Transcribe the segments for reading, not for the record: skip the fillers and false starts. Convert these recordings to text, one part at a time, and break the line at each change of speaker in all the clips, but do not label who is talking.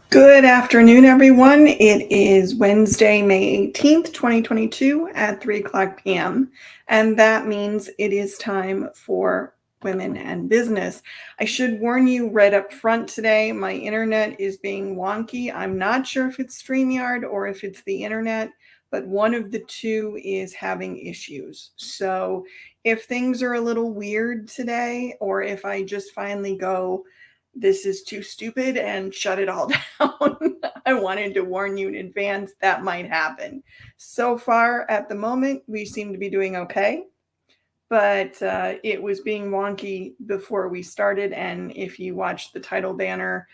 Good afternoon, everyone. It is Wednesday, May 18th, 2022 at 3 o'clock p.m. And that means it is time for Women and Business. I should warn you right up front today, my internet is being wonky. I'm not sure if it's StreamYard or if it's the internet, but one of the two is having issues. So if things are a little weird today, or if I just finally go, this is too stupid and shut it all down, I wanted to warn you in advance that might happen. So far at the moment, we seem to be doing okay, but it was being wonky before we started. And if you watch the title banner,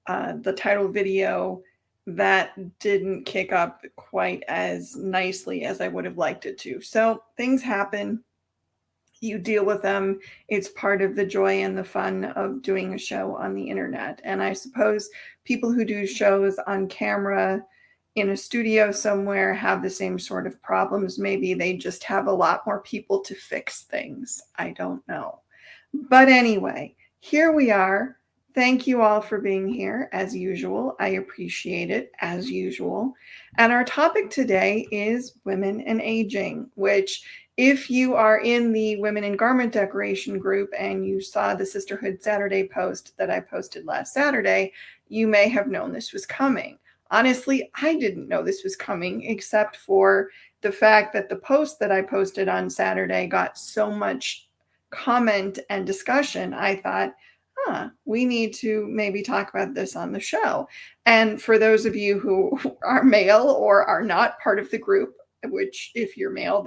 the title video, that didn't kick up quite as nicely as I would have liked it to. So things happen. You deal with them. It's part of the joy and the fun of doing a show on the internet. And I suppose people who do shows on camera in a studio somewhere have the same sort of problems. Maybe they just have a lot more people to fix things. I don't know. But anyway, here we are. Thank you all for being here as usual. I appreciate it as usual. And our topic today is women and aging, which if you are in the Women in Garment Decoration group and you saw the Sisterhood Saturday post that I posted last Saturday, you may have known this was coming. Honestly, I didn't know this was coming, except for the fact that the post that I posted on Saturday got so much comment and discussion. I thought, we need to maybe talk about this on the show. And for those of you who are male or are not part of the group, which if you're male,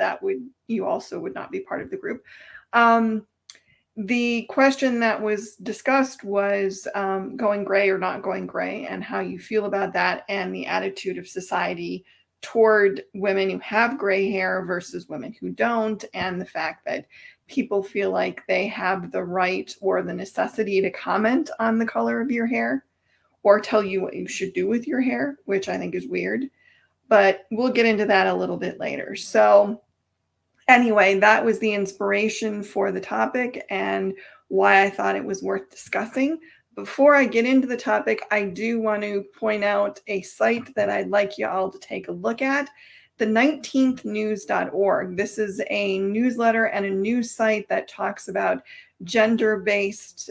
you also would not be part of the group. The question that was discussed was going gray or not going gray, and how you feel about that, and the attitude of society toward women who have gray hair versus women who don't, and the fact that people feel like they have the right or the necessity to comment on the color of your hair or tell you what you should do with your hair, which I think is weird. But we'll get into that a little bit later. So anyway, that was the inspiration for the topic and why I thought it was worth discussing. Before I get into the topic, I do want to point out a site that I'd like you all to take a look at, the 19thnews.org. This is a newsletter and a news site that talks about gender-based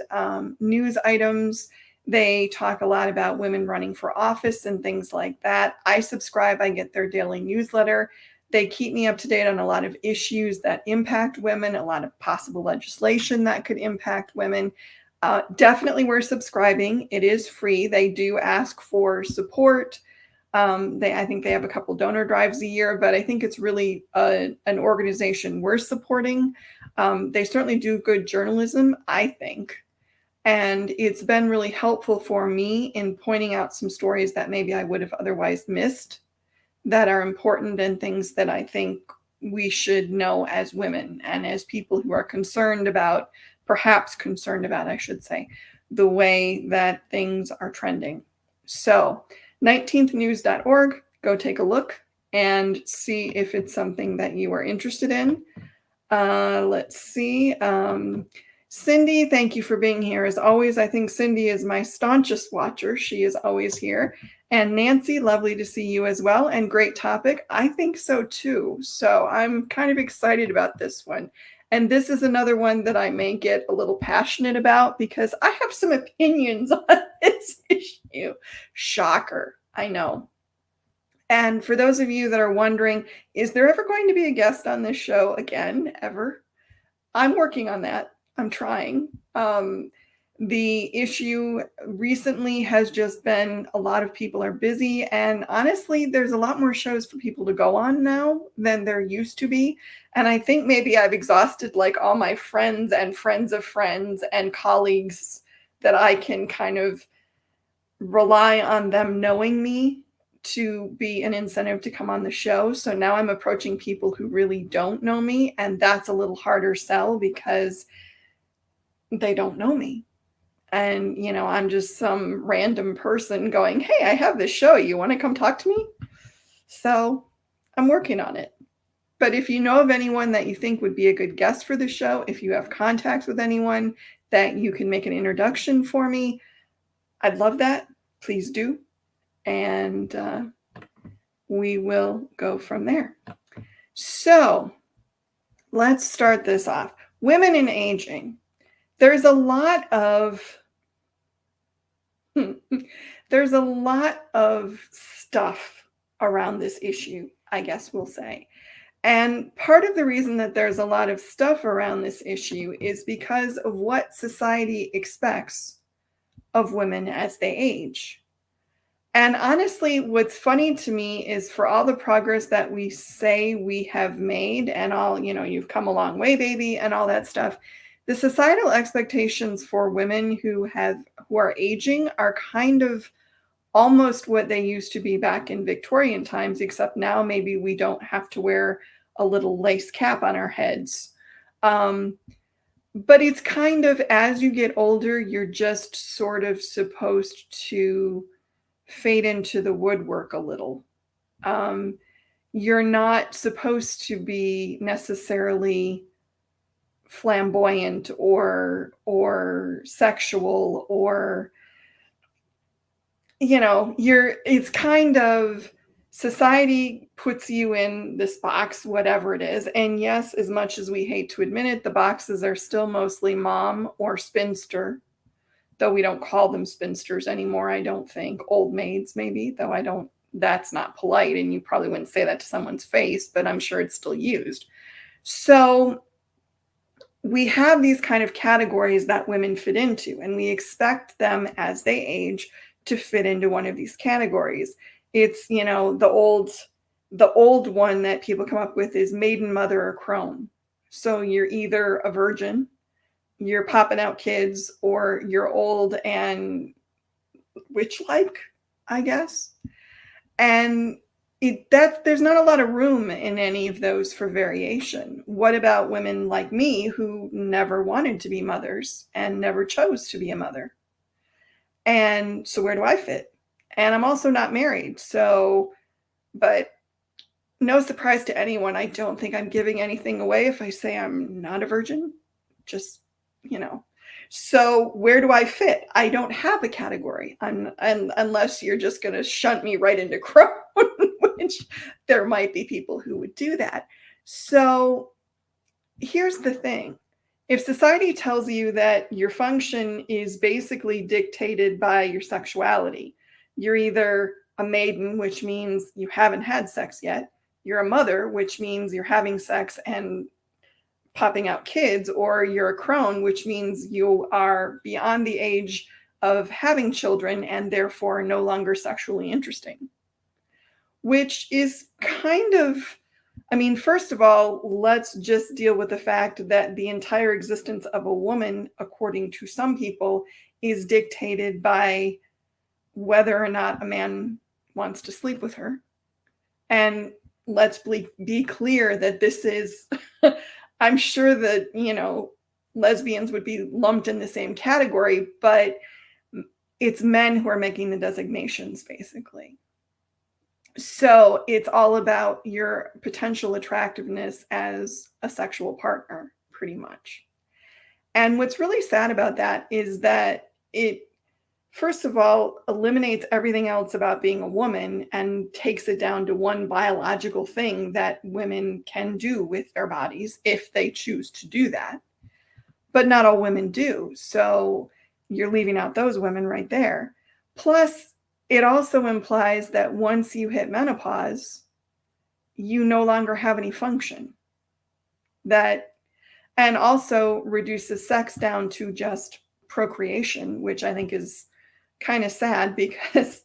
news items. They talk a lot about women running for office and things like that. I subscribe, I get their daily newsletter. They keep me up to date on a lot of issues that impact women, a lot of possible legislation that could impact women. Definitely worth subscribing. It is free. They do ask for support. I think they have a couple donor drives a year, but I think it's really an organization worth supporting. They certainly do good journalism, I think. And it's been really helpful for me in pointing out some stories that maybe I would have otherwise missed that are important and things that I think we should know as women and as people who are perhaps concerned about, I should say, the way that things are trending. So 19thnews.org, go take a look and see if it's something that you are interested in. Let's see. Cindy, thank you for being here. As always, I think Cindy is my staunchest watcher. She is always here. And Nancy, lovely to see you as well. And great topic. I think so too. So I'm kind of excited about this one. And this is another one that I may get a little passionate about because I have some opinions on this issue. Shocker, I know. And for those of you that are wondering, is there ever going to be a guest on this show again, ever? I'm working on that. I'm trying. The issue recently has just been a lot of people are busy, and honestly, there's a lot more shows for people to go on now than there used to be. And I think maybe I've exhausted like all my friends and friends of friends and colleagues that I can kind of rely on them knowing me to be an incentive to come on the show. So now I'm approaching people who really don't know me, and that's a little harder sell because they don't know me. And, I'm just some random person going, hey, I have this show. You want to come talk to me? So I'm working on it. But if you know of anyone that you think would be a good guest for the show, if you have contacts with anyone that you can make an introduction for me, I'd love that. Please do. And we will go from there. So let's start this off. Women in aging. There's a lot of stuff around this issue, I guess we'll say. And part of the reason that there's a lot of stuff around this issue is because of what society expects of women as they age. And honestly, what's funny to me is for all the progress that we say we have made and all, you've come a long way, baby, and all that stuff, the societal expectations for women who are aging are kind of almost what they used to be back in Victorian times, except now maybe we don't have to wear a little lace cap on our heads. But it's kind of, as you get older, you're just sort of supposed to fade into the woodwork a little. You're not supposed to be necessarily flamboyant or sexual or, it's kind of, society puts you in this box, whatever it is. And yes, as much as we hate to admit it, the boxes are still mostly mom or spinster, though we don't call them spinsters anymore, I don't think. Old maids, maybe, though that's not polite. And you probably wouldn't say that to someone's face, but I'm sure it's still used. So we have these kind of categories that women fit into, and we expect them as they age to fit into one of these categories. It's, the old one that people come up with is maiden, mother, or crone. So you're either a virgin, you're popping out kids, or you're old and witch-like, I guess. And there's not a lot of room in any of those for variation. What about women like me who never wanted to be mothers and never chose to be a mother? And so where do I fit? And I'm also not married. So, but no surprise to anyone, I don't think I'm giving anything away if I say I'm not a virgin. Just, So where do I fit? I don't have a category, unless you're just going to shunt me right into crone, which there might be people who would do that. So here's the thing. If society tells you that your function is basically dictated by your sexuality, you're either a maiden, which means you haven't had sex yet. You're a mother, which means you're having sex and popping out kids, or you're a crone, which means you are beyond the age of having children and therefore no longer sexually interesting. Which is kind of, first of all, let's just deal with the fact that the entire existence of a woman, according to some people, is dictated by whether or not a man wants to sleep with her. And let's be clear that this is, I'm sure that, lesbians would be lumped in the same category, but it's men who are making the designations, basically. So it's all about your potential attractiveness as a sexual partner, pretty much. And what's really sad about that is that it, first of all, eliminates everything else about being a woman and takes it down to one biological thing that women can do with their bodies if they choose to do that. But not all women do. So you're leaving out those women right there. Plus, it also implies that once you hit menopause, you no longer have any function. And also reduces sex down to just procreation, which I think is kind of sad because,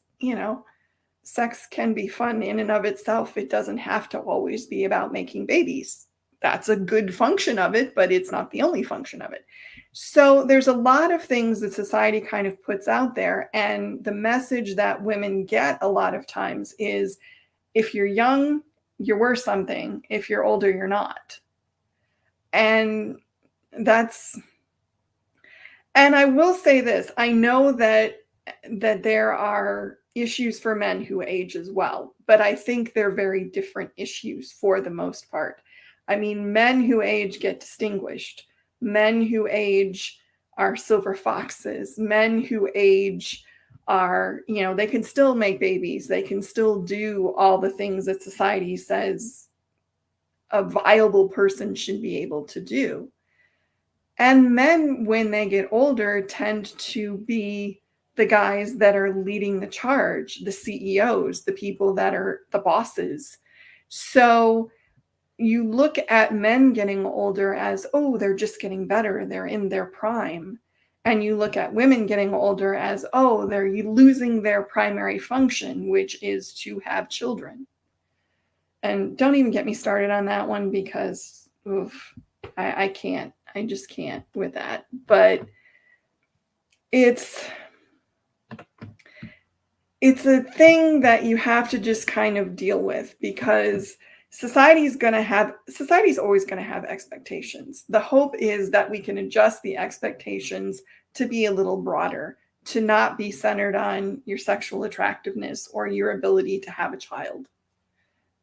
sex can be fun in and of itself. It doesn't have to always be about making babies. That's a good function of it, but it's not the only function of it. So there's a lot of things that society kind of puts out there. And the message that women get a lot of times is if you're young, you're worth something. If you're older, you're not. And that's, and I will say this, I know that there are issues for men who age as well, but I think they're very different issues for the most part. I mean, men who age get distinguished. Men who age are silver foxes. Men who age are, they can still make babies. They can still do all the things that society says a viable person should be able to do. And men, when they get older, tend to be the guys that are leading the charge, the CEOs, the people that are the bosses. So you look at men getting older as, oh, they're just getting better, they're in their prime. And you look at women getting older as, oh, they're losing their primary function, which is to have children. And don't even get me started on that one because oof, I can't. I just can't with that. But it's a thing that you have to just kind of deal with because society's always going to have expectations. The hope is that we can adjust the expectations to be a little broader, to not be centered on your sexual attractiveness or your ability to have a child.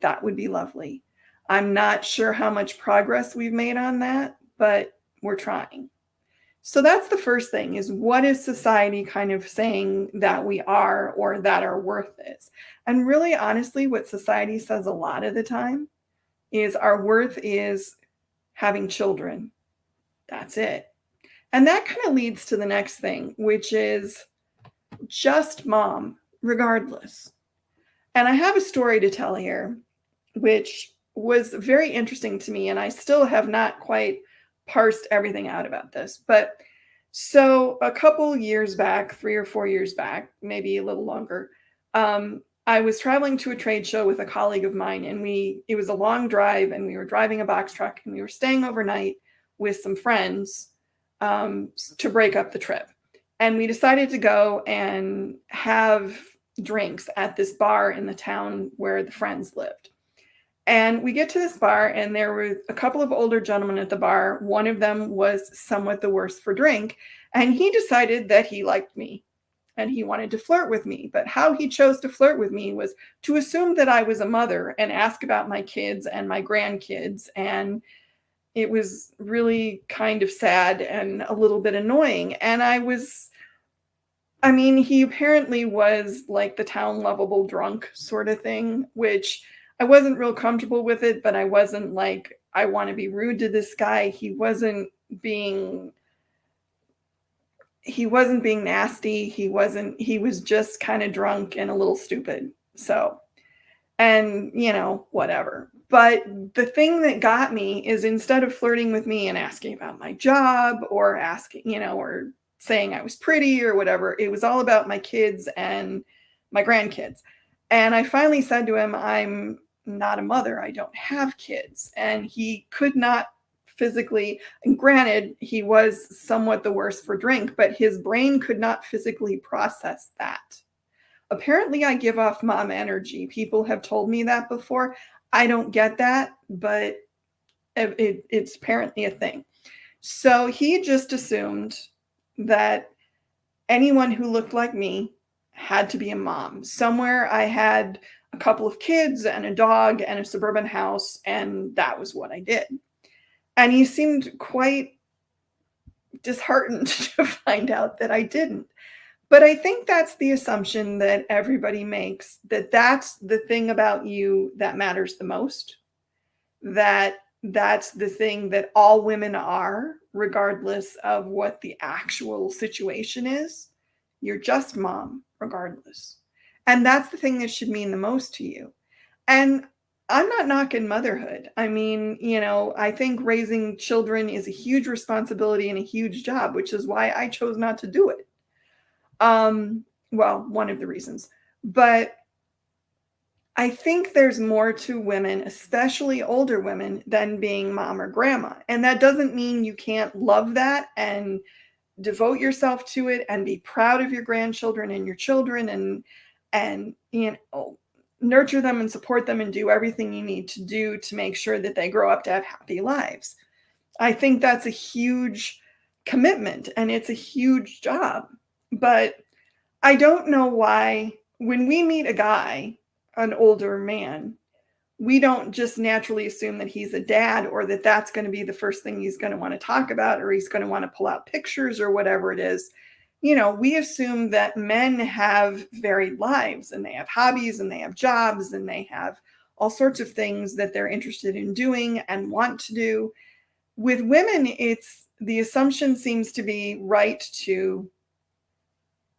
That would be lovely. I'm not sure how much progress we've made on that, but we're trying. So that's the first thing is what is society kind of saying that we are or that our worth is? And really, honestly, what society says a lot of the time is our worth is having children. That's it. And that kind of leads to the next thing, which is just mom, regardless. And I have a story to tell here, which was very interesting to me. And I still have not quite parsed everything out about this. But so a couple years back, 3 or 4 years back, maybe a little longer, I was traveling to a trade show with a colleague of mine, and it was a long drive, and we were driving a box truck, and we were staying overnight with some friends to break up the trip. And we decided to go and have drinks at this bar in the town where the friends lived. And we get to this bar, and there were a couple of older gentlemen at the bar. One of them was somewhat the worse for drink, and he decided that he liked me and he wanted to flirt with me. But how he chose to flirt with me was to assume that I was a mother and ask about my kids and my grandkids. And it was really kind of sad and a little bit annoying. And he apparently was like the town lovable drunk sort of thing, which I wasn't real comfortable with it, but I wasn't like, I want to be rude to this guy. He wasn't being nasty. He was just kind of drunk and a little stupid. So, and whatever. But the thing that got me is instead of flirting with me and asking about my job or asking, or saying I was pretty or whatever, it was all about my kids and my grandkids. And I finally said to him, I'm not a mother. I don't have kids. And he could not physically, and granted, he was somewhat the worse for drink, but his brain could not physically process that. Apparently, I give off mom energy. People have told me that before. I don't get that, but it's apparently a thing. So he just assumed that anyone who looked like me had to be a mom. Somewhere I had a couple of kids and a dog and a suburban house, and that was what I did. And he seemed quite disheartened to find out that I didn't. But I think that's the assumption that everybody makes, that's the thing about you that matters the most, that's the thing that all women are, regardless of what the actual situation is. You're just mom, regardless. And that's the thing that should mean the most to you. And I'm not knocking motherhood. I think raising children is a huge responsibility and a huge job, which is why I chose not to do it. Well, one of the reasons. But I think there's more to women, especially older women, than being mom or grandma. And that doesn't mean you can't love that and devote yourself to it and be proud of your grandchildren and your children, and nurture them and support them and do everything you need to do to make sure that they grow up to have happy lives. I think that's a huge commitment and it's a huge job. But I don't know why when we meet a guy, an older man, we don't just naturally assume that he's a dad or that that's going to be the first thing he's going to want to talk about or he's going to want to pull out pictures or whatever it is. We assume that men have varied lives and they have hobbies and they have jobs and they have all sorts of things that they're interested in doing and want to do. With women, it's the assumption seems to be right to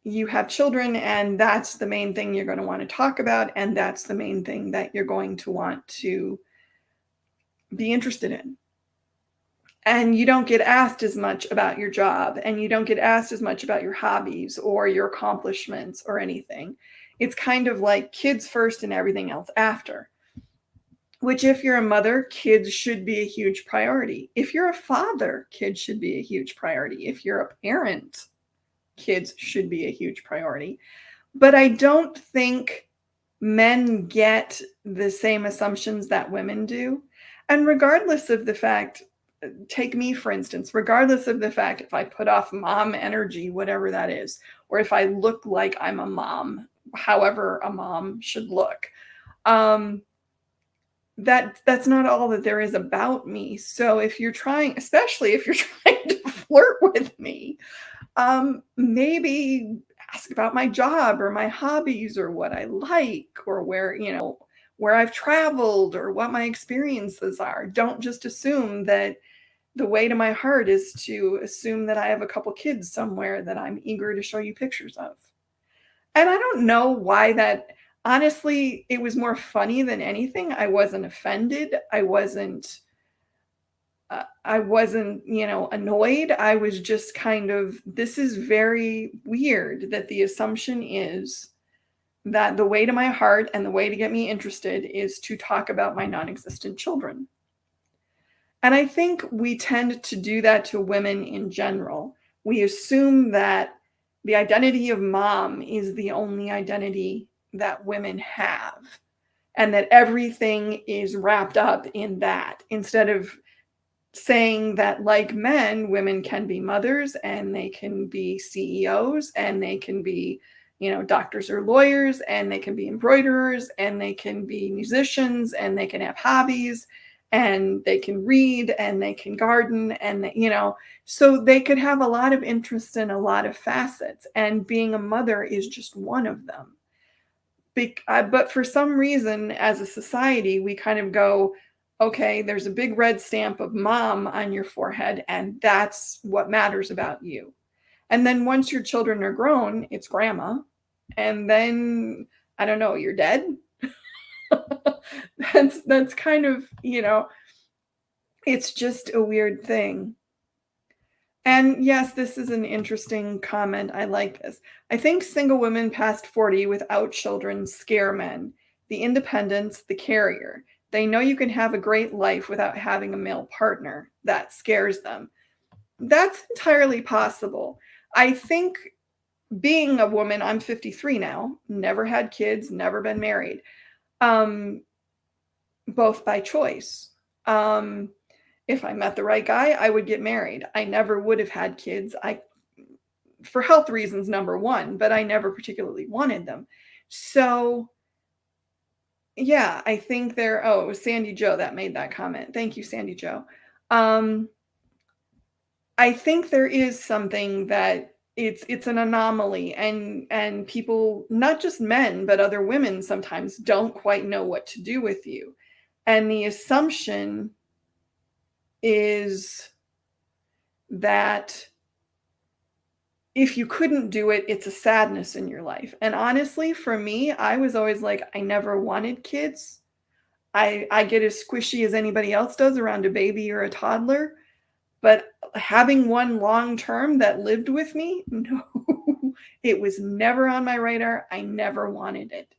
you have children and that's the main thing you're going to want to talk about and that's the main thing that you're going to want to be interested in. And you don't get asked as much about your job and you don't get asked as much about your hobbies or your accomplishments or anything. It's kind of like kids first and everything else after. Which, if you're a mother, kids should be a huge priority. If you're a father, kids should be a huge priority. If you're a parent, kids should be a huge priority. But I don't think men get the same assumptions that women do. And regardless of the fact, take me for instance, regardless of the fact if I put off mom energy, whatever that is, or if I look like I'm a mom, however a mom should look, that's not all that there is about me. So if you're trying, especially if you're trying to flirt with me, maybe ask about my job or my hobbies or what I like or where I've traveled or what my experiences are. Don't just assume that the way to my heart is to assume that I have a couple kids somewhere that I'm eager to show you pictures of. And I don't know why that, honestly, it was more funny than anything. I wasn't offended. I wasn't, annoyed. I was just kind of, this is very weird that the assumption is that the way to my heart and the way to get me interested is to talk about my non-existent children. And I think we tend to do that to women in general. We assume that the identity of mom is the only identity that women have, and that everything is wrapped up in that, instead of saying that, like men, women can be mothers and they can be CEOs and they can be, doctors or lawyers and they can be embroiderers and they can be musicians and they can have hobbies and they can read and they can garden and, so they could have a lot of interests in a lot of facets. And being a mother is just one of them. But for some reason, as a society, we kind of go, okay, there's a big red stamp of mom on your forehead, and that's what matters about you. And then once your children are grown, it's grandma. And then, I don't know, you're dead. That's kind of, it's just a weird thing. And yes, this is an interesting comment. I like this. I think single women past 40 without children scare men. The independence, the carrier. They know you can have a great life without having a male partner. That scares them. That's entirely possible. I think being a woman, I'm 53 now, never had kids, never been married, both by choice. If I met the right guy, I would get married. I never would have had kids. For health reasons, number one, but I never particularly wanted them. So yeah, I think it was Sandy Joe that made that comment. Thank you, Sandy Joe. I think there is something that it's an anomaly, and people, not just men, but other women sometimes don't quite know what to do with you. And the assumption is that if you couldn't do it, it's a sadness in your life. And honestly, for me, I was always like, I never wanted kids. I get as squishy as anybody else does around a baby or a toddler. But having one long term that lived with me, no, it was never on my radar. I never wanted it.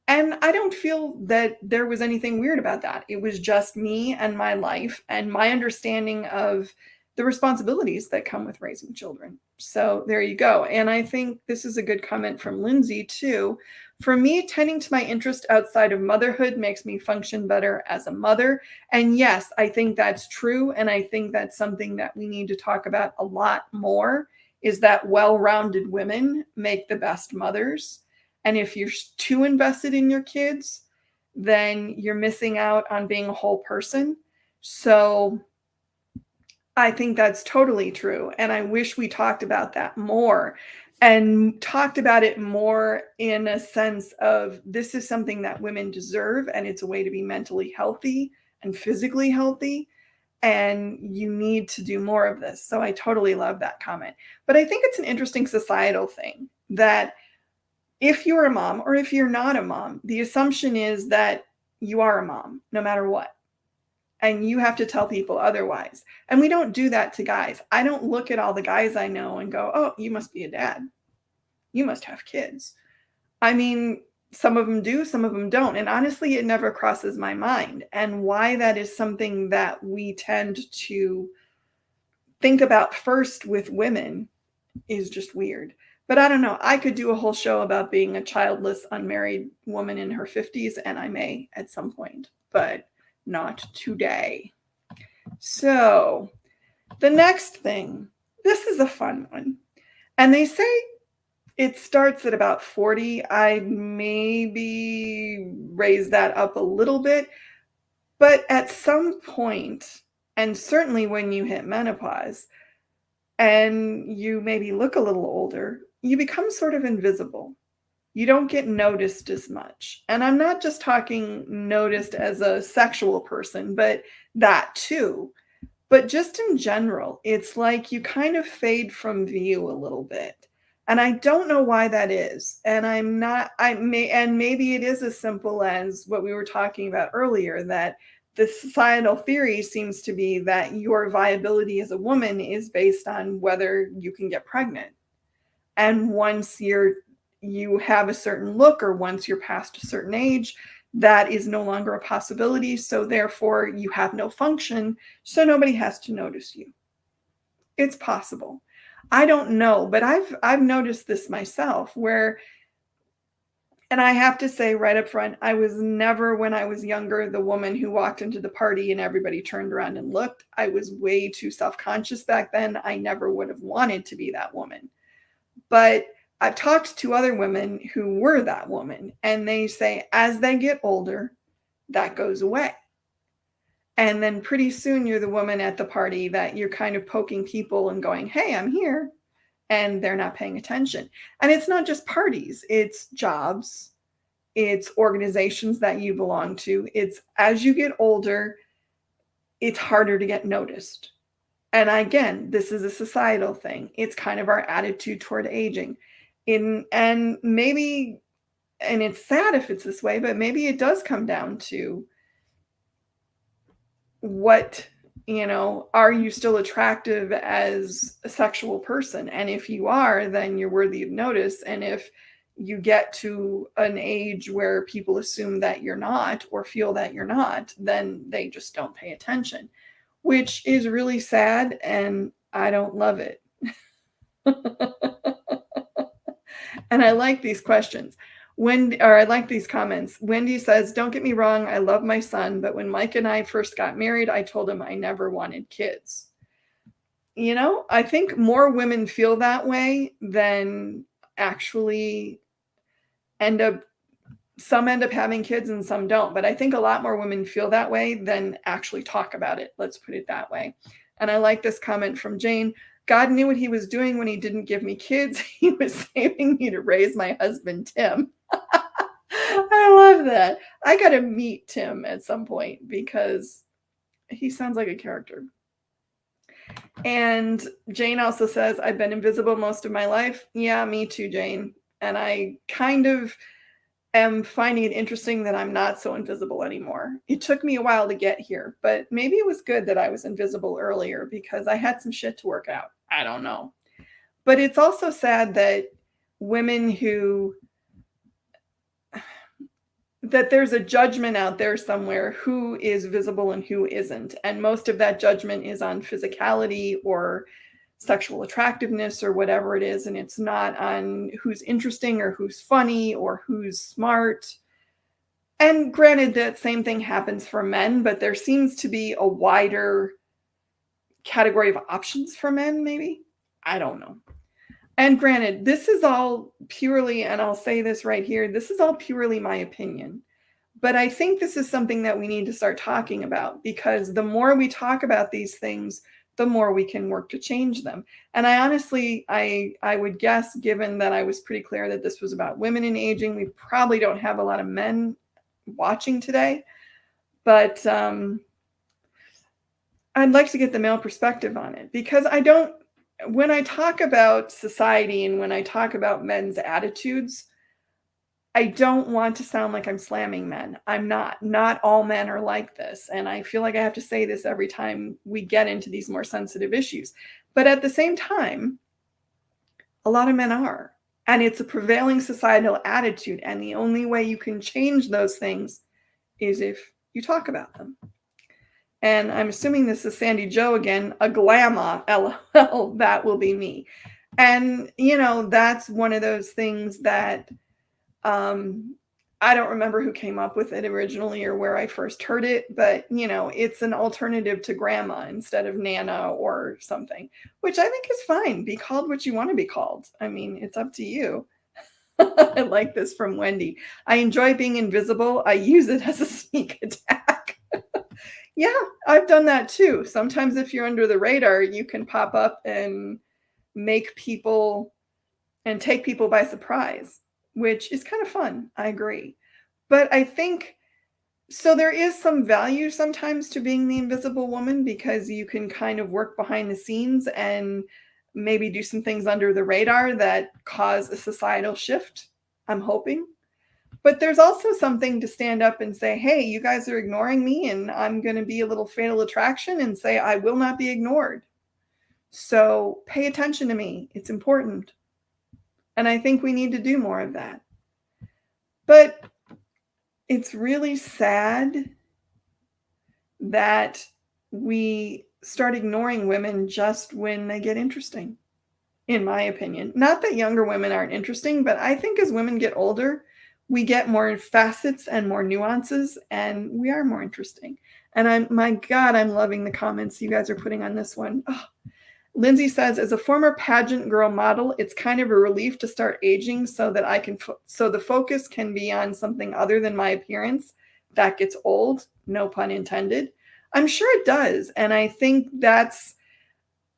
And I don't feel that there was anything weird about that. It was just me and my life and my understanding of the responsibilities that come with raising children. So there you go. And I think this is a good comment from Lindsay, too. For me, tending to my interest outside of motherhood makes me function better as a mother. And yes, I think that's true. And I think that's something that we need to talk about a lot more, is that well-rounded women make the best mothers. And if you're too invested in your kids, then you're missing out on being a whole person. So I think that's totally true. And I wish we talked about that more and talked about it more in a sense of this is something that women deserve, and it's a way to be mentally healthy and physically healthy. And you need to do more of this. So I totally love that comment. But I think it's an interesting societal thing that if you're a mom or if you're not a mom, the assumption is that you are a mom no matter what. And you have to tell people otherwise. And we don't do that to guys. I don't look at all the guys I know and go, oh, you must be a dad. You must have kids. I mean, some of them do, some of them don't. And honestly, it never crosses my mind. And why that is something that we tend to think about first with women is just weird. But I don't know. I could do a whole show about being a childless, unmarried woman in her 50s, and I may at some point, but not today. So the next thing, this is a fun one. And they say it starts at about 40. I maybe raise that up a little bit. But at some point, and certainly when you hit menopause, and you maybe look a little older, you become sort of invisible. You don't get noticed as much. And I'm not just talking noticed as a sexual person, but that too. But just in general, it's like you kind of fade from view a little bit. And I don't know why that is. And maybe it is as simple as what we were talking about earlier, that the societal theory seems to be that your viability as a woman is based on whether you can get pregnant. And once you have a certain look, or once you're past a certain age, that is no longer a possibility. So therefore you have no function. So nobody has to notice you. It's possible. I don't know, but I've noticed this myself where, and I have to say right up front, I was never, when I was younger, the woman who walked into the party and everybody turned around and looked. I was way too self-conscious back then. I never would have wanted to be that woman. But I've talked to other women who were that woman, and they say as they get older, that goes away. And then pretty soon you're the woman at the party that you're kind of poking people and going, hey, I'm here. And they're not paying attention. And it's not just parties, it's jobs, it's organizations that you belong to. It's as you get older, it's harder to get noticed. And again, this is a societal thing. It's kind of our attitude toward aging. And maybe, and it's sad if it's this way, but maybe it does come down to what, are you still attractive as a sexual person? And if you are, then you're worthy of notice. And if you get to an age where people assume that you're not, or feel that you're not, then they just don't pay attention, which is really sad. And I don't love it. And I like these questions. I like these comments. Wendy says, don't get me wrong, I love my son, but when Mike and I first got married, I told him I never wanted kids. I think more women feel that way than actually some end up having kids and some don't. But I think a lot more women feel that way than actually talk about it. Let's put it that way. And I like this comment from Jane. God knew what he was doing when he didn't give me kids. He was saving me to raise my husband, Tim. I love that. I got to meet Tim at some point because he sounds like a character. And Jane also says, I've been invisible most of my life. Yeah, me too, Jane. And I kind of am finding it interesting that I'm not so invisible anymore. It took me a while to get here, but maybe it was good that I was invisible earlier because I had some shit to work out. I don't know. But it's also sad that women who that there's a judgment out there somewhere who is visible and who isn't. And most of that judgment is on physicality or sexual attractiveness or whatever it is. And it's not on who's interesting or who's funny or who's smart. And granted, that same thing happens for men, but there seems to be a wider category of options for men, maybe. I don't know. And granted, this is all purely, and I'll say this right here, this is all purely my opinion. But I think this is something that we need to start talking about, because the more we talk about these things, the more we can work to change them. And I honestly, I would guess, given that I was pretty clear that this was about women in aging, we probably don't have a lot of men watching today. But I'd like to get the male perspective on it, because when I talk about society and when I talk about men's attitudes, I don't want to sound like I'm slamming men. I'm not. Not all men are like this. And I feel like I have to say this every time we get into these more sensitive issues. But at the same time, a lot of men are. And it's a prevailing societal attitude. And the only way you can change those things is if you talk about them. And I'm assuming this is Sandy Joe again, a glamma, LOL, that will be me. And, that's one of those things that I don't remember who came up with it originally or where I first heard it, but, it's an alternative to grandma instead of nana or something, which I think is fine. Be called what you want to be called. I mean, it's up to you. I like this from Wendy. I enjoy being invisible. I use it as a sneak attack. Yeah, I've done that too. Sometimes if you're under the radar, you can pop up and make people and take people by surprise, which is kind of fun. I agree. But I think, so there is some value sometimes to being the invisible woman, because you can kind of work behind the scenes and maybe do some things under the radar that cause a societal shift, I'm hoping. But there's also something to stand up and say, hey, you guys are ignoring me, and I'm going to be a little fatal attraction and say, I will not be ignored. So pay attention to me. It's important. And I think we need to do more of that. But it's really sad that we start ignoring women just when they get interesting, in my opinion. Not that younger women aren't interesting, but I think as women get older, we get more facets and more nuances, and we are more interesting. And my God, I'm loving the comments you guys are putting on this one. Oh. Lindsay says, as a former pageant girl model, it's kind of a relief to start aging so that so the focus can be on something other than my appearance. That gets old, no pun intended. I'm sure it does. And I think that's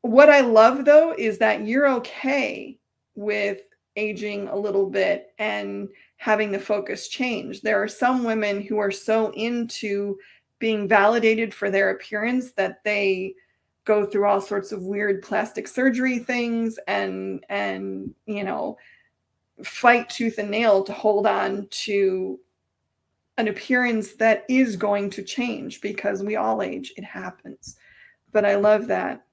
what I love, though, is that you're okay with aging a little bit and having the focus change. There are some women who are so into being validated for their appearance that they go through all sorts of weird plastic surgery things and fight tooth and nail to hold on to an appearance that is going to change, because we all age. It happens. But I love that.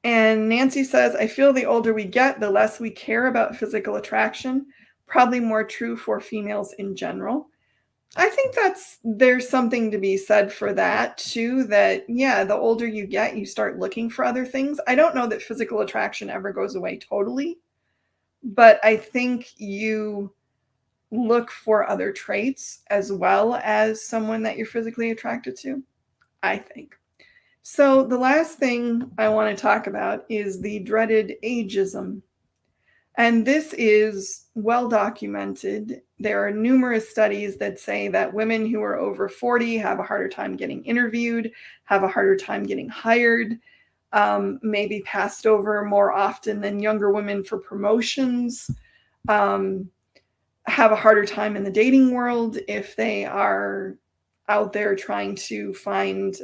And Nancy says, I feel the older we get, the less we care about physical attraction. Probably more true for females in general. I think there's something to be said for that too, that, yeah, the older you get, you start looking for other things. I don't know that physical attraction ever goes away totally, but I think you look for other traits as well as someone that you're physically attracted to, I think. So the last thing I want to talk about is the dreaded ageism. And this is well documented. There are numerous studies that say that women who are over 40 have a harder time getting interviewed, have a harder time getting hired, maybe passed over more often than younger women for promotions, have a harder time in the dating world if they are out there trying to find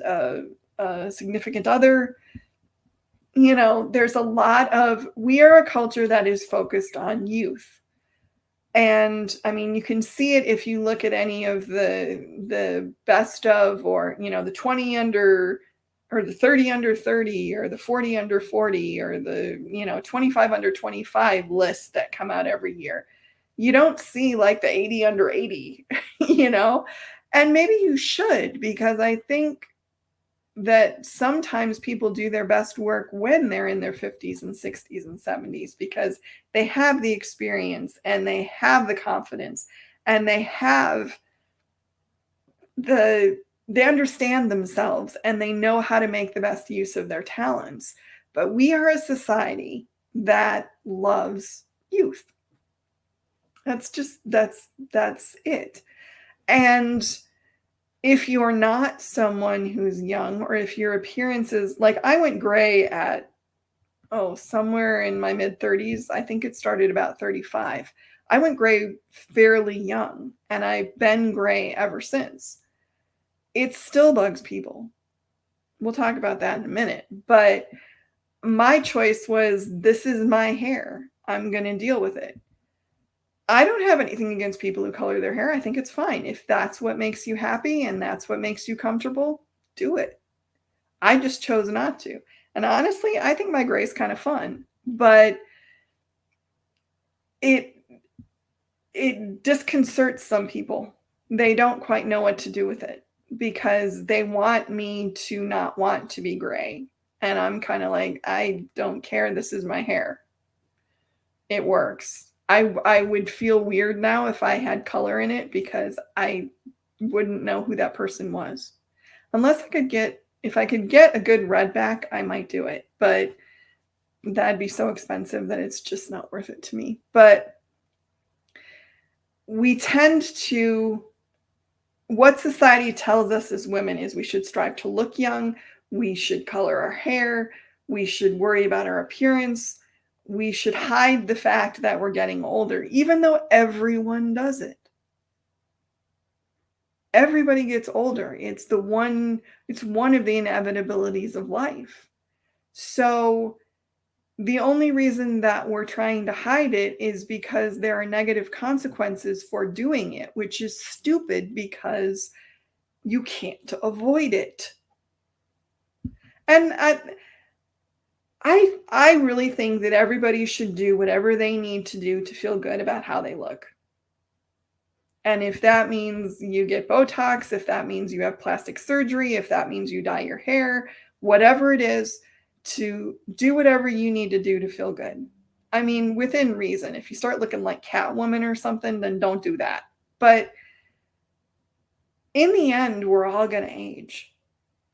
a significant other. There's a lot of, we are a culture that is focused on youth. And I mean, you can see it if you look at any of the best of, or, the 20 under, or the 30 under 30, or the 40 under 40, or the, 25 under 25 lists that come out every year. You don't see like the 80 under 80, you know? And maybe you should, because I think that sometimes people do their best work when they're in their 50s and 60s and 70s, because they have the experience and they have the confidence and they have they understand themselves and they know how to make the best use of their talents. But we are a society that loves youth. That's it. And if you're not someone who's young, or if your appearance is like, I went gray at, somewhere in my mid 30s. I think it started about 35. I went gray fairly young, and I've been gray ever since. It still bugs people. We'll talk about that in a minute. But my choice was, this is my hair. I'm going to deal with it. I don't have anything against people who color their hair. I think it's fine. If that's what makes you happy and that's what makes you comfortable, do it. I just chose not to. And honestly, I think my gray is kind of fun, but it disconcerts some people. They don't quite know what to do with it because they want me to not want to be gray. And I'm kind of like, I don't care. This is my hair. It works. I would feel weird now if I had color in it, because I wouldn't know who that person was. Unless if I could get a good red back, I might do it. But that'd be so expensive that it's just not worth it to me. But we tend to, what society tells us as women is we should strive to look young, we should color our hair, we should worry about our appearance, we should hide the fact that we're getting older, even though everyone does it. Everybody gets older. It's one of the inevitabilities of life. So the only reason that we're trying to hide it is because there are negative consequences for doing it, which is stupid because you can't avoid it. And I really think that everybody should do whatever they need to do to feel good about how they look. And if that means you get Botox, if that means you have plastic surgery, if that means you dye your hair, whatever it is, to do whatever you need to do to feel good. I mean, within reason. If you start looking like Catwoman or something, then don't do that. But in the end, we're all going to age.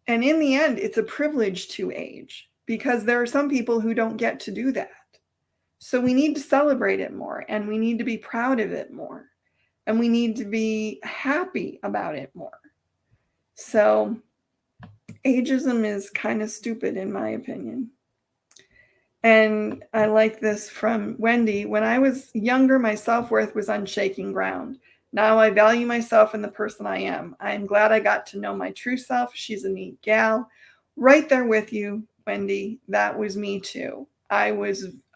And in the end, it's a privilege to age, because there are some people who don't get to do that. So we need to celebrate it more, and we need to be proud of it more, and we need to be happy about it more. So ageism is kind of stupid, in my opinion. And I like this from Wendy. When I was younger, my self-worth was on shaking ground. Now I value myself and the person I am. I am glad I got to know my true self. She's a neat gal. Right there with you, Wendy. That was me too. I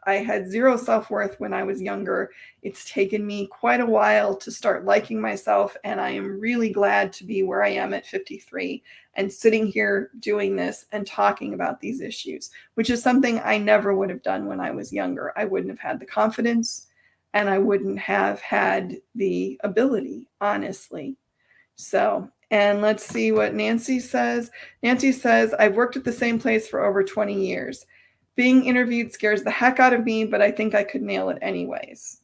had zero self-worth when I was younger. It's taken me quite a while to start liking myself, and I am really glad to be where I am at 53 and sitting here doing this and talking about these issues, which is something I never would have done when I was younger. I wouldn't have had the confidence, and I wouldn't have had the ability, honestly. So, and let's see what Nancy says. Nancy says, I've worked at the same place for over 20 years. Being interviewed scares the heck out of me, but I think I could nail it anyways.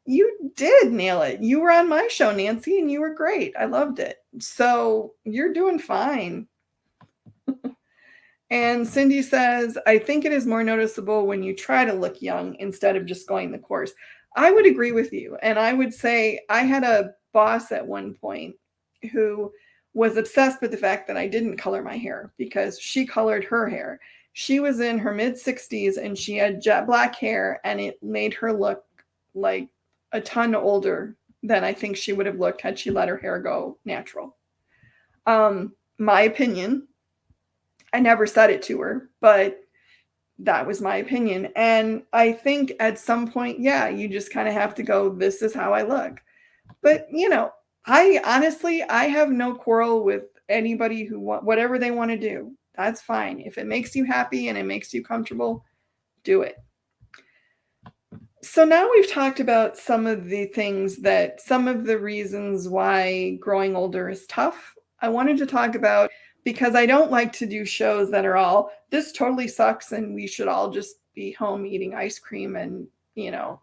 You did nail it. You were on my show, Nancy, and you were great. I loved it. So you're doing fine. And Cindy says, I think it is more noticeable when you try to look young instead of just going the course. I would agree with you. And I would say I had a boss at one point who was obsessed with the fact that I didn't color my hair because she colored her hair. She was in her mid 60s and she had jet black hair, and it made her look like a ton older than I think she would have looked had she let her hair go natural. My opinion, I never said it to her, but that was my opinion. And I think at some point, yeah, you just kind of have to go, this is how I look. But, I honestly, I have no quarrel with anybody who whatever they want to do. That's fine. If it makes you happy and it makes you comfortable, do it. So now we've talked about some of the things that some of the reasons why growing older is tough. I wanted to talk about because I don't like to do shows that are all this totally sucks and we should all just be home eating ice cream and, you know,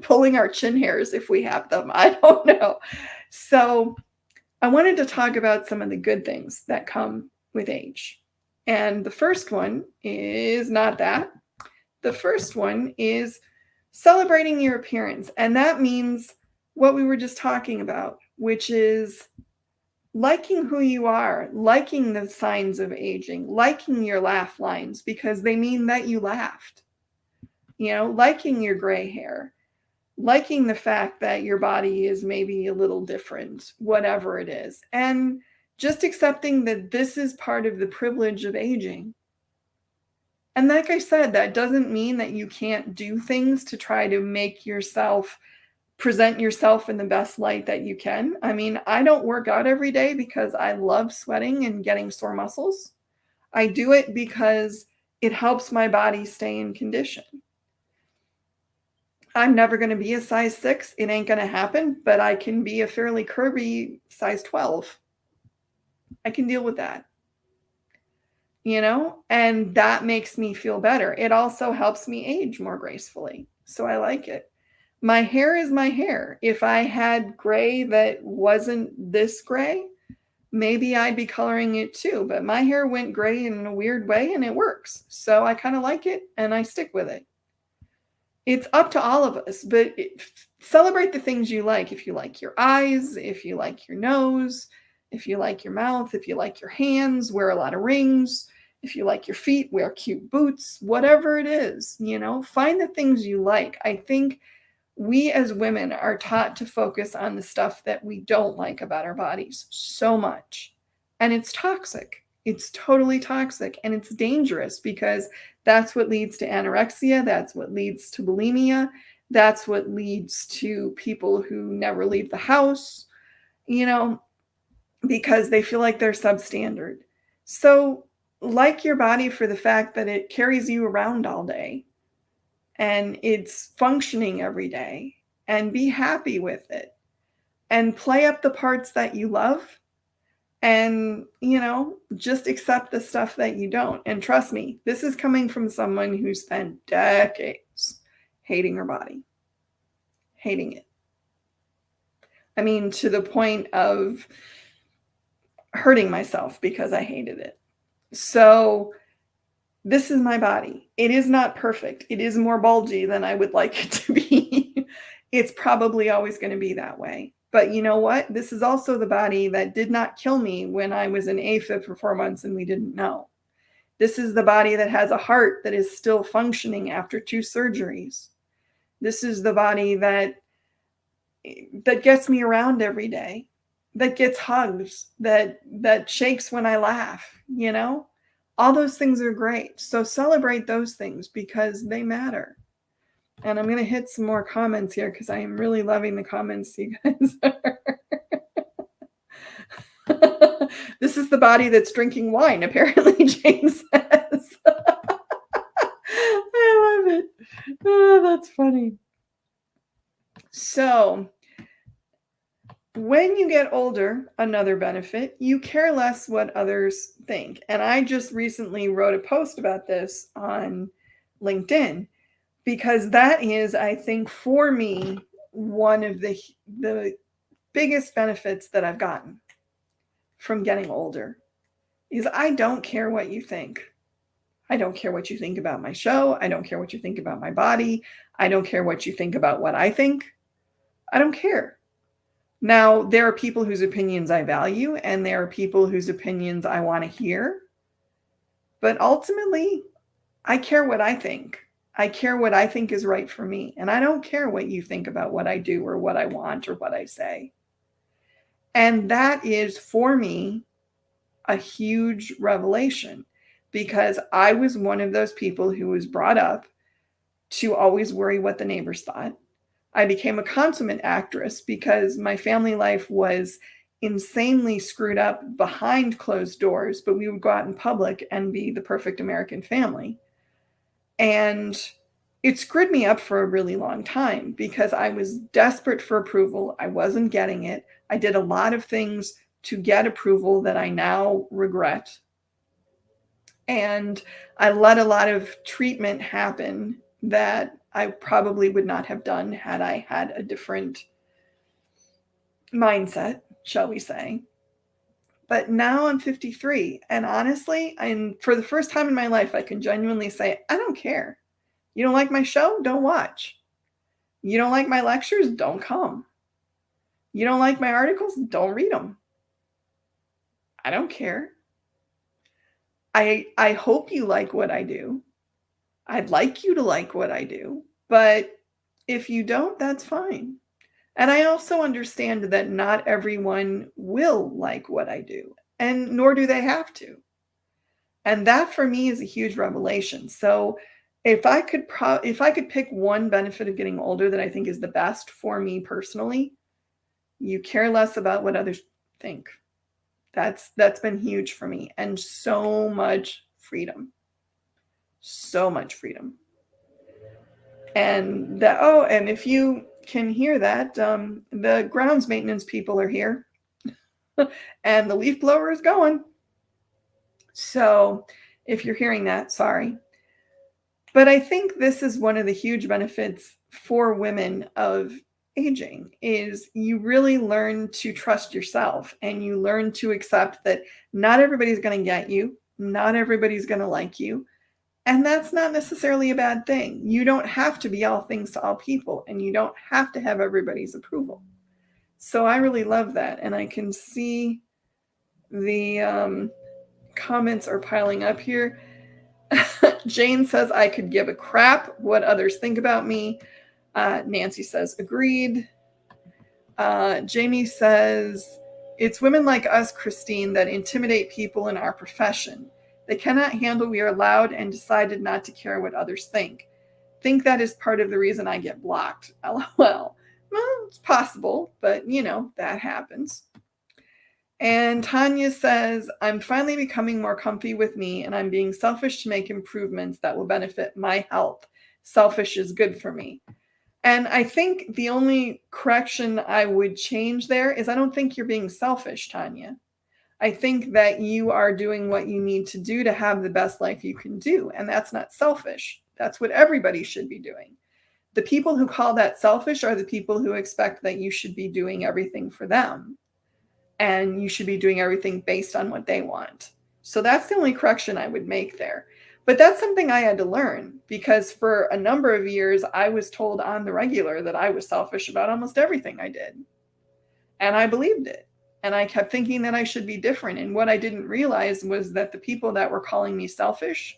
pulling our chin hairs if we have them. I don't know. So I wanted to talk about some of the good things that come with age. And the first one is not that. The first one is celebrating your appearance. And that means what we were just talking about, which is liking who you are, liking the signs of aging, liking your laugh lines because they mean that you laughed, you know, liking your gray hair, liking the fact that your body is maybe a little different, whatever it is, and just accepting that this is part of the privilege of aging. And like I said, that doesn't mean that you can't do things to try to make yourself present yourself in the best light that you can. I mean, I don't work out every day because I love sweating and getting sore muscles. I do it because it helps my body stay in condition. I'm never going to be a size 6. It ain't going to happen, but I can be a fairly curvy size 12. I can deal with that, you know, and that makes me feel better. It also helps me age more gracefully. So I like it. My hair is my hair. If I had gray that wasn't this gray, maybe I'd be coloring it too. But my hair went gray in a weird way and it works. So I kind of like it and I stick with it. It's up to all of us, but celebrate the things you like. If you like your eyes, if you like your nose, if you like your mouth, if you like your hands, wear a lot of rings. If you like your feet, wear cute boots, whatever it is, you know, find the things you like. I think we as women are taught to focus on the stuff that we don't like about our bodies so much. And it's toxic. It's totally toxic and it's dangerous because that's what leads to anorexia. That's what leads to bulimia. That's what leads to people who never leave the house, you know, because they feel like they're substandard. So, like your body for the fact that it carries you around all day and it's functioning every day, and be happy with it and play up the parts that you love and, you know, just accept the stuff that you don't. And trust me, this is coming from someone who spent decades hating her body, hating it. I mean, to the point of hurting myself because I hated it. So this is my body. It is not perfect. It is more bulgy than I would like it to be. It's probably always going to be that way. But you know what? This is also the body that did not kill me when I was in AFib for 4 months and we didn't know. This is the body that has a heart that is still functioning after 2 surgeries. This is the body that gets me around every day, that gets hugs, that shakes when I laugh, you know? All those things are great. So celebrate those things because they matter. And I'm going to hit some more comments here because I am really loving the comments you guys are. This is the body that's drinking wine, apparently, Jane says. I love it. Oh, that's funny. So, when you get older, another benefit, you care less what others think. And I just recently wrote a post about this on LinkedIn because that is, I think, for me, one of the biggest benefits that I've gotten from getting older is I don't care what you think. I don't care what you think about my show. I don't care what you think about my body. I don't care what you think about what I think. I don't care. Now, there are people whose opinions I value, and there are people whose opinions I want to hear. But ultimately, I care what I think. I care what I think is right for me. And I don't care what you think about what I do or what I want or what I say. And that is, for me, a huge revelation because I was one of those people who was brought up to always worry what the neighbors thought. I became a consummate actress because my family life was insanely screwed up behind closed doors, but we would go out in public and be the perfect American family. And it screwed me up for a really long time because I was desperate for approval. I wasn't getting it. I did a lot of things to get approval that I now regret. And I let a lot of treatment happen that I probably would not have done had I had a different mindset, shall we say. But now I'm 53. And honestly, for the first time in my life, I can genuinely say, I don't care. You don't like my show? Don't watch. You don't like my lectures? Don't come. You don't like my articles? Don't read them. I don't care. I hope you like what I do. I'd like you to like what I do. But if you don't, that's fine. And I also understand that not everyone will like what I do, and nor do they have to. And that for me is a huge revelation. So if I could pick one benefit of getting older that I think is the best for me personally, you care less about what others think. That's been huge for me, and so much freedom. So much freedom. And if you can hear that, the grounds maintenance people are here and the leaf blower is going. So if you're hearing that, sorry. But I think this is one of the huge benefits for women of aging is you really learn to trust yourself, and you learn to accept that not everybody's going to get you, not everybody's going to like you. And that's not necessarily a bad thing. You don't have to be all things to all people, and you don't have to have everybody's approval. So I really love that. And I can see the comments are piling up here. Jane says, I could give a crap what others think about me. Nancy says, agreed. Jamie says, it's women like us, Christine, that intimidate people in our profession. They cannot handle we are loud and decided not to care what others think. Think that is part of the reason I get blocked. LOL. Well, it's possible, but that happens. And Tanya says, I'm finally becoming more comfy with me, and I'm being selfish to make improvements that will benefit my health. Selfish is good for me. And I think the only correction I would change there is I don't think you're being selfish, Tanya. I think that you are doing what you need to do to have the best life you can do. And that's not selfish. That's what everybody should be doing. The people who call that selfish are the people who expect that you should be doing everything for them. And you should be doing everything based on what they want. So that's the only correction I would make there. But that's something I had to learn, because for a number of years, I was told on the regular that I was selfish about almost everything I did. And I believed it. And I kept thinking that I should be different. And what I didn't realize was that the people that were calling me selfish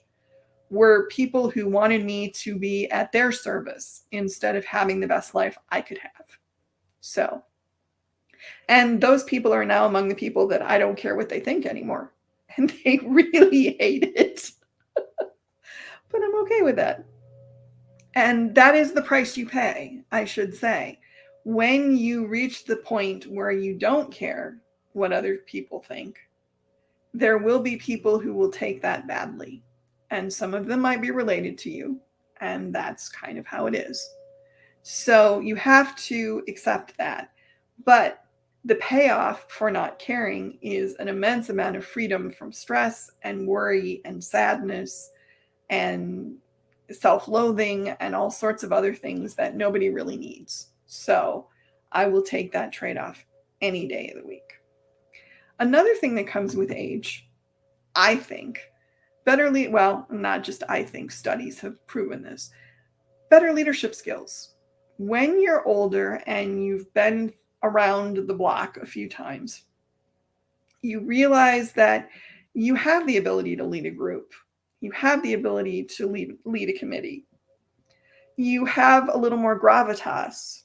were people who wanted me to be at their service instead of having the best life I could have. So, and those people are now among the people that I don't care what they think anymore. And they really hate it. But I'm okay with that. And that is the price you pay, I should say. When you reach the point where you don't care what other people think, there will be people who will take that badly. And some of them might be related to you. And that's kind of how it is. So you have to accept that. But the payoff for not caring is an immense amount of freedom from stress and worry and sadness and self-loathing and all sorts of other things that nobody really needs. So I will take that trade-off any day of the week. Another thing that comes with age, I think, not just I think, studies have proven this, better leadership skills. When you're older and you've been around the block a few times, you realize that you have the ability to lead a group. You have the ability to lead a committee. You have a little more gravitas.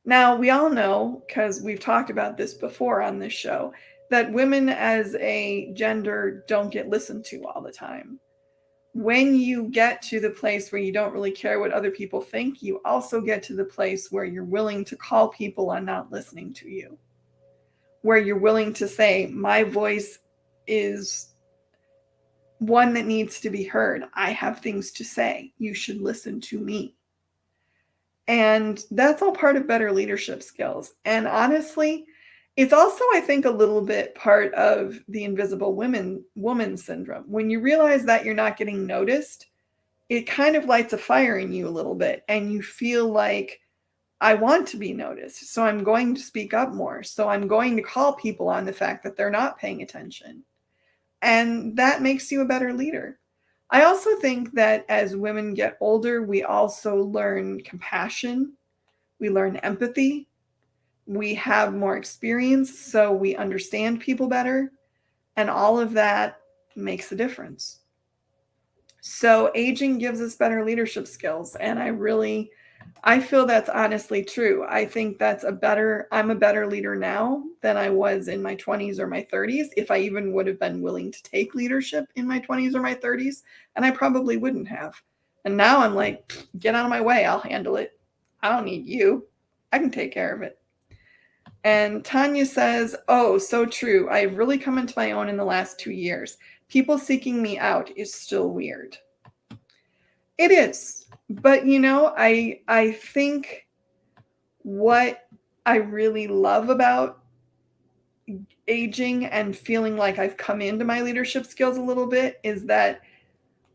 Now, we all know, because we've talked about this before on this show, that women as a gender don't get listened to all the time. When you get to the place where you don't really care what other people think, you also get to the place where you're willing to call people on not listening to you. Where you're willing to say, my voice is one that needs to be heard. I have things to say. You should listen to me. And that's all part of better leadership skills. And honestly, it's also, I think, a little bit part of the invisible woman syndrome. When you realize that you're not getting noticed, it kind of lights a fire in you a little bit, and you feel like, I want to be noticed, so I'm going to speak up more. So I'm going to call people on the fact that they're not paying attention. And that makes you a better leader. I also think that as women get older, we also learn compassion, we learn empathy, we have more experience, so we understand people better, and all of that makes a difference. So aging gives us better leadership skills, and I feel that's honestly true. I think I'm a better leader now than I was in my 20s or my 30s, if I even would have been willing to take leadership in my 20s or my 30s, and I probably wouldn't have. And now I'm like, get out of my way, I'll handle it. I don't need you. I can take care of it. And Tanya says, oh, so true. I've really come into my own in the last 2 years. People seeking me out is still weird. It is. But I think what I really love about aging and feeling like I've come into my leadership skills a little bit is that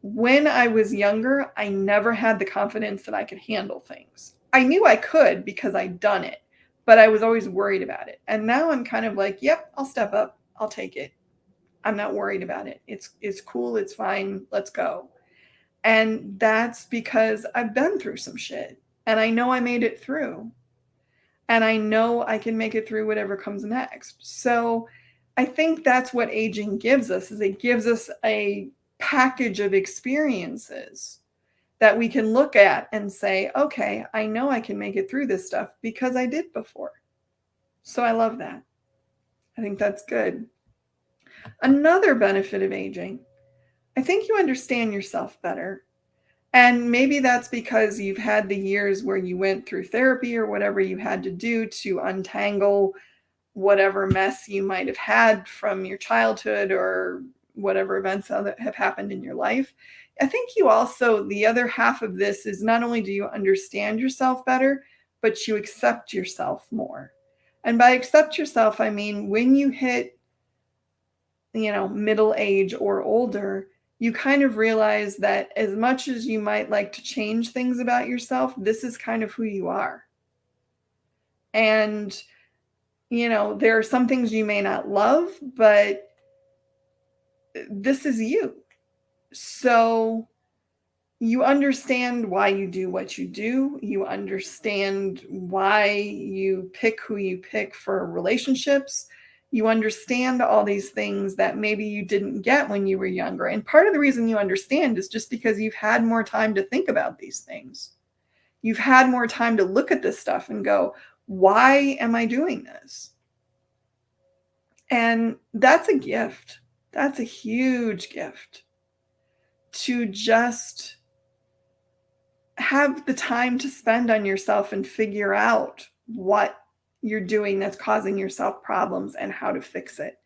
when I was younger, I never had the confidence that I could handle things. I knew I could because I'd done it, but I was always worried about it. And now I'm kind of like, yep, I'll step up. I'll take it. I'm not worried about it. It's cool. It's fine. Let's go. And that's because I've been through some shit, and I know I made it through, and I know I can make it through whatever comes next. So I think that's what aging gives us, is it gives us a package of experiences that we can look at and say, okay, I know I can make it through this stuff because I did before. So I love that. I think that's good. Another benefit of aging, I think you understand yourself better. And maybe that's because you've had the years where you went through therapy or whatever you had to do to untangle whatever mess you might have had from your childhood or whatever events that have happened in your life. I think you also, the other half of this is not only do you understand yourself better, but you accept yourself more. And by accept yourself, I mean, when you hit, middle age or older, you kind of realize that as much as you might like to change things about yourself, this is kind of who you are. And, there are some things you may not love, but this is you. So you understand why you do what you do. You understand why you pick who you pick for relationships. You understand all these things that maybe you didn't get when you were younger. And part of the reason you understand is just because you've had more time to think about these things. You've had more time to look at this stuff and go, why am I doing this? And that's a gift. That's a huge gift, to just have the time to spend on yourself and figure out what you're doing that's causing yourself problems and how to fix it,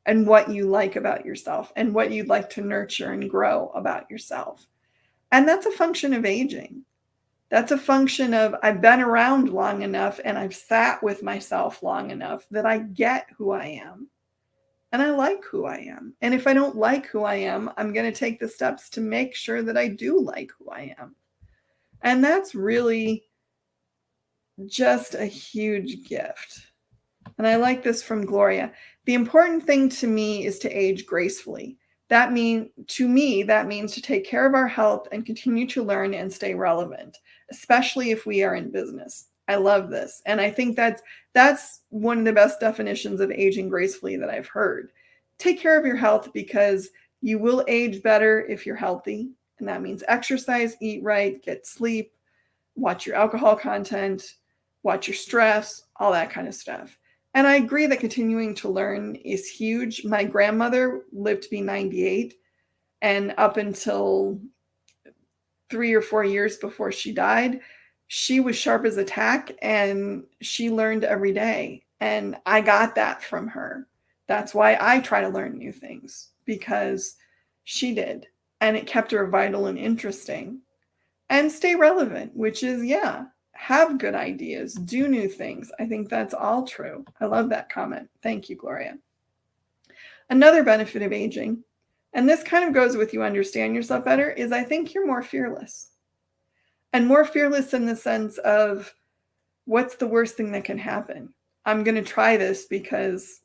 and what you like about yourself and what you'd like to nurture and grow about yourself. And that's a function of aging. That's a function of, I've been around long enough and I've sat with myself long enough that I get who I am and I like who I am. And if I don't like who I am, I'm going to take the steps to make sure that I do like who I am. And that's really just a huge gift. And I like this from Gloria. The important thing to me is to age gracefully. To me, that means to take care of our health and continue to learn and stay relevant, especially if we are in business. I love this. And I think that's one of the best definitions of aging gracefully that I've heard. Take care of your health, because you will age better if you're healthy. And that means exercise, eat right, get sleep, watch your alcohol content, watch your stress, all that kind of stuff. And I agree that continuing to learn is huge. My grandmother lived to be 98, and up until 3 or 4 years before she died, she was sharp as a tack and she learned every day. And I got that from her. That's why I try to learn new things, because She did. And it kept her vital and interesting. And stay relevant, which is, yeah, have good ideas, do new things. I think that's all true. I love that comment. Thank you, Gloria. Another benefit of aging, and this kind of goes with you understand yourself better, is I think you're more fearless. And more fearless in the sense of what's the worst thing that can happen? I'm going to try this because,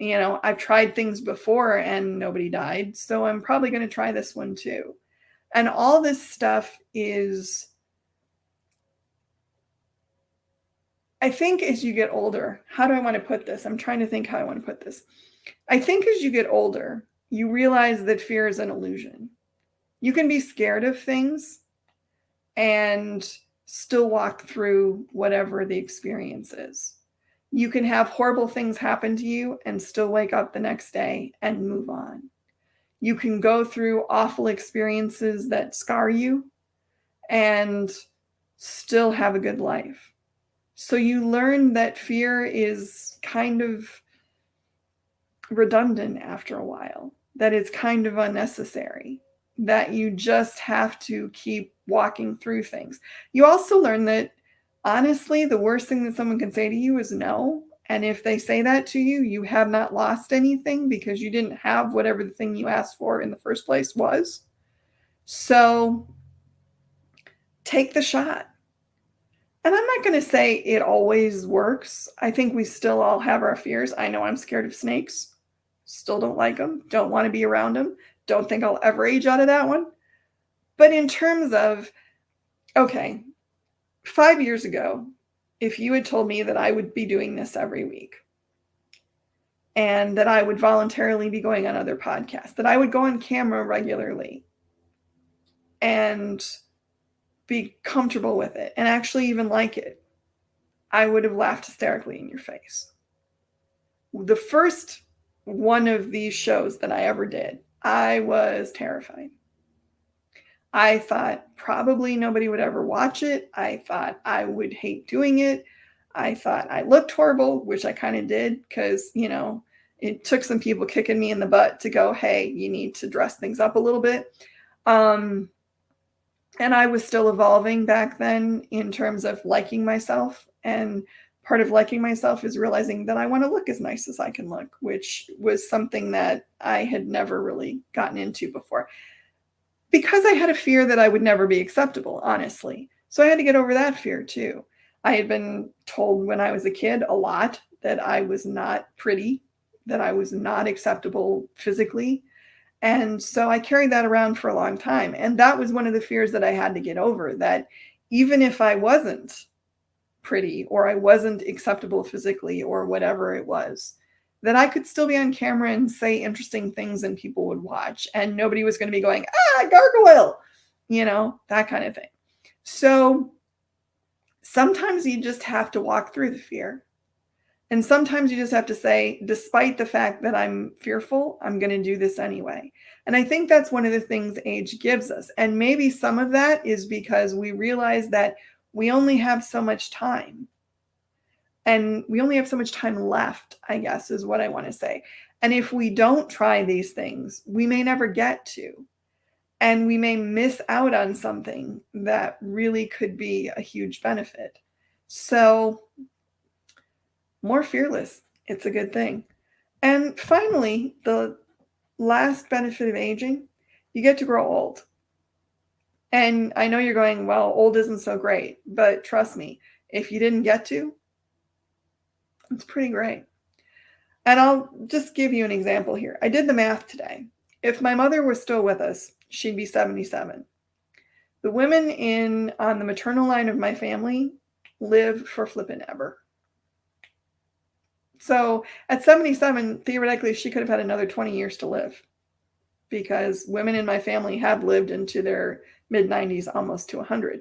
I've tried things before and nobody died. So I'm probably going to try this one too. And all this stuff is, I think as you get older, how do I want to put this? I'm trying to think how I want to put this. I think as you get older, you realize that fear is an illusion. You can be scared of things and still walk through whatever the experience is. You can have horrible things happen to you and still wake up the next day and move on. You can go through awful experiences that scar you and still have a good life. So you learn that fear is kind of redundant after a while, that it's kind of unnecessary, that you just have to keep walking through things. You also learn that, honestly, the worst thing that someone can say to you is no. And if they say that to you, you have not lost anything because you didn't have whatever the thing you asked for in the first place was. So take the shot. And I'm not going to say it always works. I think we still all have our fears. I know I'm scared of snakes. Still don't like them. Don't want to be around them. Don't think I'll ever age out of that one. But in terms of, okay, 5 years ago, if you had told me that I would be doing this every week and that I would voluntarily be going on other podcasts, that I would go on camera regularly and be comfortable with it and actually even like it, I would have laughed hysterically in your face. The first one of these shows that I ever did, I was terrified. I thought probably nobody would ever watch it. I thought I would hate doing it. I thought I looked horrible, which I kind of did because, it took some people kicking me in the butt to go, hey, you need to dress things up a little bit. And I was still evolving back then in terms of liking myself. And part of liking myself is realizing that I want to look as nice as I can look, which was something that I had never really gotten into before. Because I had a fear that I would never be acceptable, honestly. So I had to get over that fear too. I had been told when I was a kid a lot that I was not pretty, that I was not acceptable physically. And so I carried that around for a long time. And that was one of the fears that I had to get over, that even if I wasn't pretty or I wasn't acceptable physically or whatever it was, that I could still be on camera and say interesting things and people would watch and nobody was going to be going, gargoyle, that kind of thing. So sometimes you just have to walk through the fear. And sometimes you just have to say, despite the fact that I'm fearful, I'm going to do this anyway. And I think that's one of the things age gives us. And maybe some of that is because we realize that we only have so much time. And we only have so much time left, I guess, is what I want to say. And if we don't try these things, we may never get to. And we may miss out on something that really could be a huge benefit. So more fearless. It's a good thing. And finally, the last benefit of aging, you get to grow old. And I know you're going, well, old isn't so great, but trust me, if you didn't get to, it's pretty great. And I'll just give you an example here. I did the math today. If my mother was still with us, she'd be 77. The women on the maternal line of my family live for flippin' ever. So at 77, theoretically, she could have had another 20 years to live because women in my family have lived into their mid-90s, almost to 100.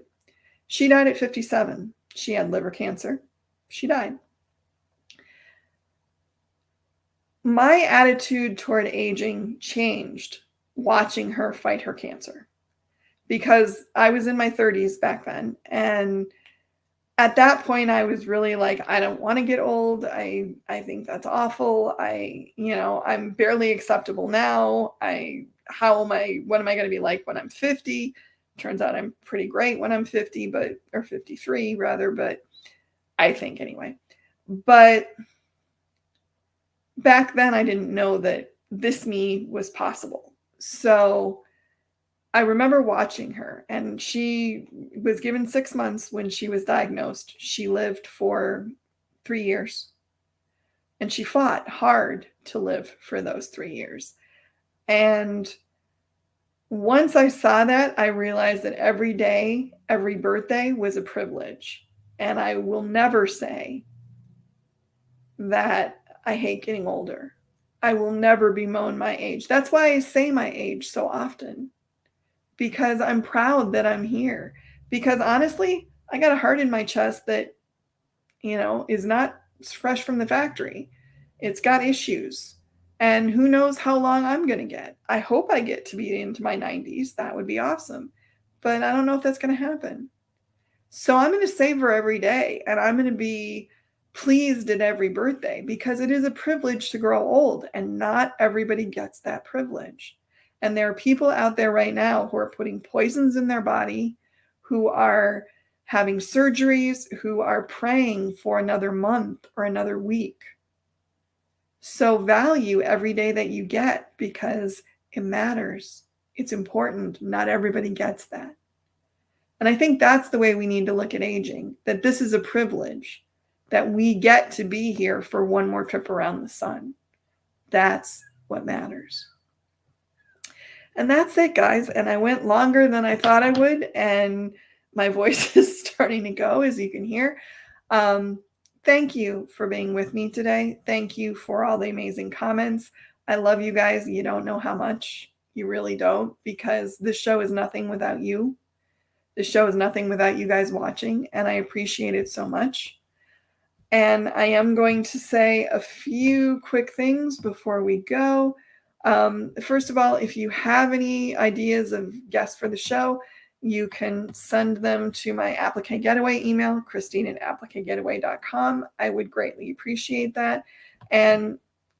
She died at 57. She had liver cancer. She died. My attitude toward aging changed watching her fight her cancer because I was in my 30s back then. And at that point, I was really like, I don't want to get old. I think that's awful. I'm barely acceptable now. I what am I going to be like when I'm 50? Turns out I'm pretty great when I'm 50, or 53 rather, but I think anyway. But back then I didn't know that this me was possible. So I remember watching her, and she was given 6 months when she was diagnosed. She lived for 3 years, and she fought hard to live for those 3 years. And once I saw that, I realized that every day, every birthday was a privilege. And I will never say that I hate getting older. I will never bemoan my age. That's why I say my age so often, because I'm proud that I'm here. Because honestly, I got a heart in my chest that, is not fresh from the factory. It's got issues. And who knows how long I'm going to get. I hope I get to be into my 90s. That would be awesome. But I don't know if that's going to happen. So I'm going to savor every day, and I'm going to be pleased at every birthday, because it is a privilege to grow old, and not everybody gets that privilege. And there are people out there right now who are putting poisons in their body, who are having surgeries, who are praying for another month or another week. So value every day that you get, because it matters. It's important. Not everybody gets that. And I think that's the way we need to look at aging, that this is a privilege, that we get to be here for one more trip around the sun. That's what matters. And that's it, guys. And I went longer than I thought I would, and my voice is starting to go, as you can hear. Thank you for being with me today. Thank you for all the amazing comments. I love you guys. You don't know how much. You really don't, because this show is nothing without you. This show is nothing without you guys watching, and I appreciate it so much. And I am going to say a few quick things before we go. First of all, if you have any ideas of guests for the show, you can send them to my Applique Getaway email, Christine@appliquegetaway.com. I would greatly appreciate that. And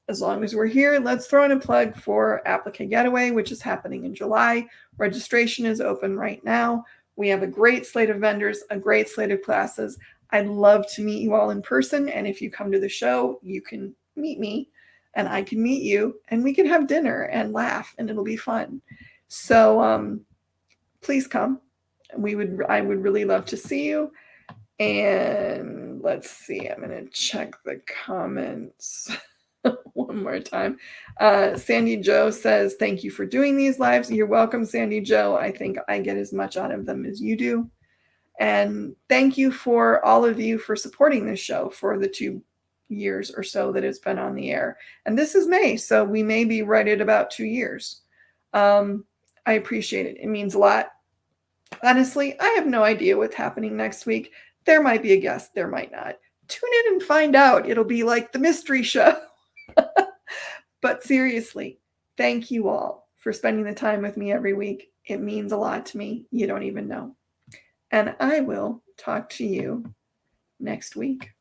as long as we're here, let's throw in a plug for Applique Getaway, which is happening in July. Registration is open right now. We have a great slate of vendors, a great slate of classes. I'd love to meet you all in person. And if you come to the show, you can meet me and I can meet you, and we can have dinner and laugh, and it'll be fun. So please come. I would really love to see you. And let's see, I'm going to check the comments one more time. Sandy Joe says, thank you for doing these lives. You're welcome, Sandy Joe. I think I get as much out of them as you do. And thank you for all of you for supporting this show for the 2 years or so that it's been on the air. And this is May, so we may be right at about 2 years. I appreciate it. It means a lot. Honestly, I have no idea what's happening next week. There might be a guest, there might not. Tune in and find out. It'll be like the mystery show. But seriously, thank you all for spending the time with me every week. It means a lot to me. You don't even know. And I will talk to you next week.